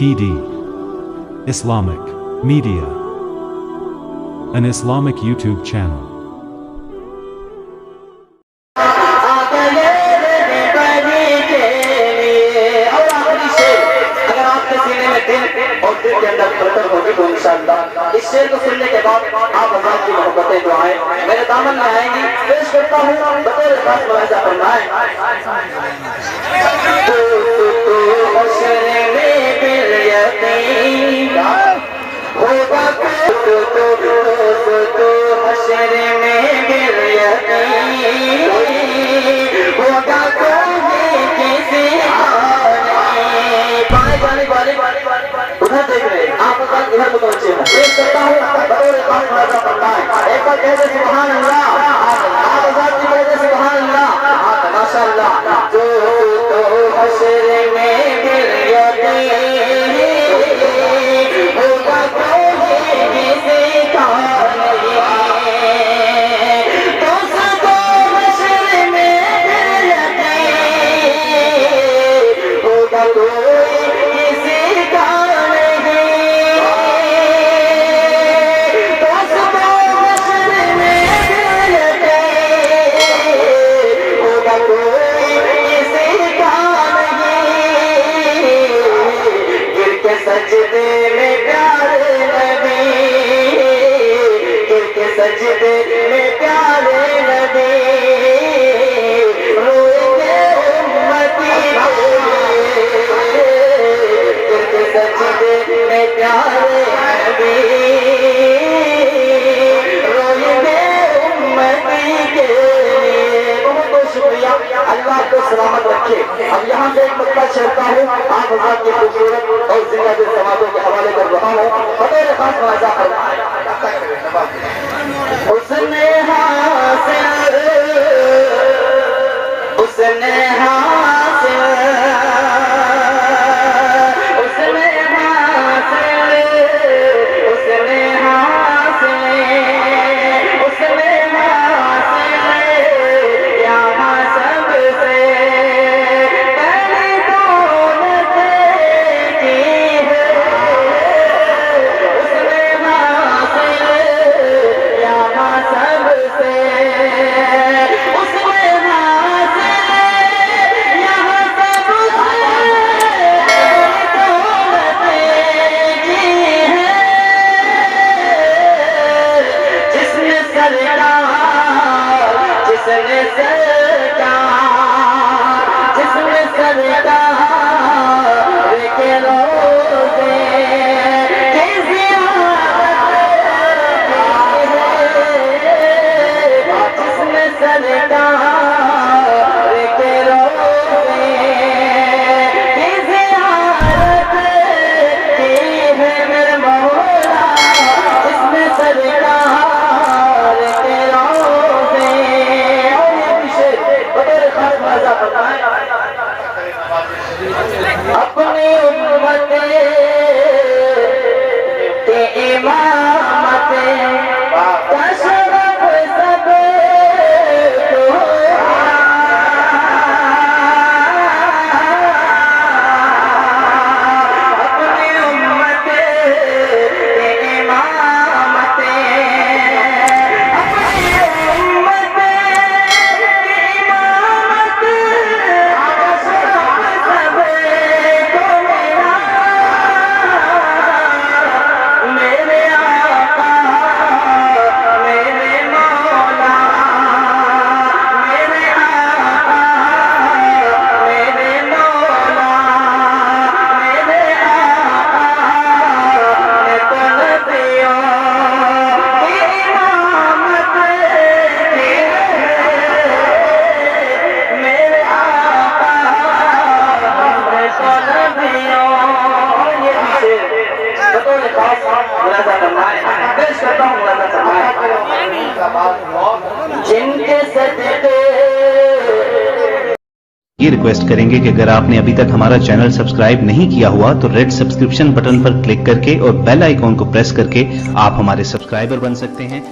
PD Islamic Media, an Islamic YouTube channel. इस शेर को सुनने के बाद आप हज़रात की मोहब्बतें दुआएं मेरे दामन में आएंगी। पेश करता हूँ बतौर खास मुलाहिज़ा फरमाएं। उधर देख रहे आप इधर मुतवज्जे हो। पेश करता हूँ बतौर खास मुलाहिज़ा फरमाएं। एक बार कह दे सुभान अल्लाह, आप आज़ाद की कह दे सुभान अल्लाह। माशाअल्लाह। जो तो हश्र में गिर होगा कोई किसी का नहीं। दोस्तों हश्र में गिर होगा कोई किसी का सजदे में प्यारे नबी, गिरके सजदे में प्यारे नबी, रोएंगे उम्मती गिरके सजदे में प्यारे नबी, रोएंगे उम्मती के लिए। बहुत बहुत शुक्रिया, अल्लाह को सलामत रखे। अब यहाँ से एक मक्का छेड़ता हूँ, आप हज़रात की खूबसूरत और जिंदा दिल समातों के हवाले कर रहा हूँ। बतौर खास मुलाहिज़ा फरमाएं। उसने हासिल उसने हासिल उसने हासिल उसने हासिल उसने हासिल यहाँ सबसे अपनी उम्मत के इमामत का शरफ सब को अपनी उम्मत के इमामत अपनी उम्मत के इमामत का शरफ सब को मेरे आका मेरे मौला मेरे आका मेरे मौला मेरे आका ने तो नबियों की इमामत की मेरे आका ने तो नबियों। ये बतौर खास मुलाहिज़ा फरमाएं। पेश करता हूँ मुलाहिज़ा फरमाएं। जिनके सजदे ये रिक्वेस्ट करेंगे कि अगर आपने अभी तक हमारा चैनल सब्सक्राइब नहीं किया हुआ तो रेड सब्सक्रिप्शन बटन पर क्लिक करके और बेल आइकॉन को प्रेस करके आप हमारे सब्सक्राइबर बन सकते हैं।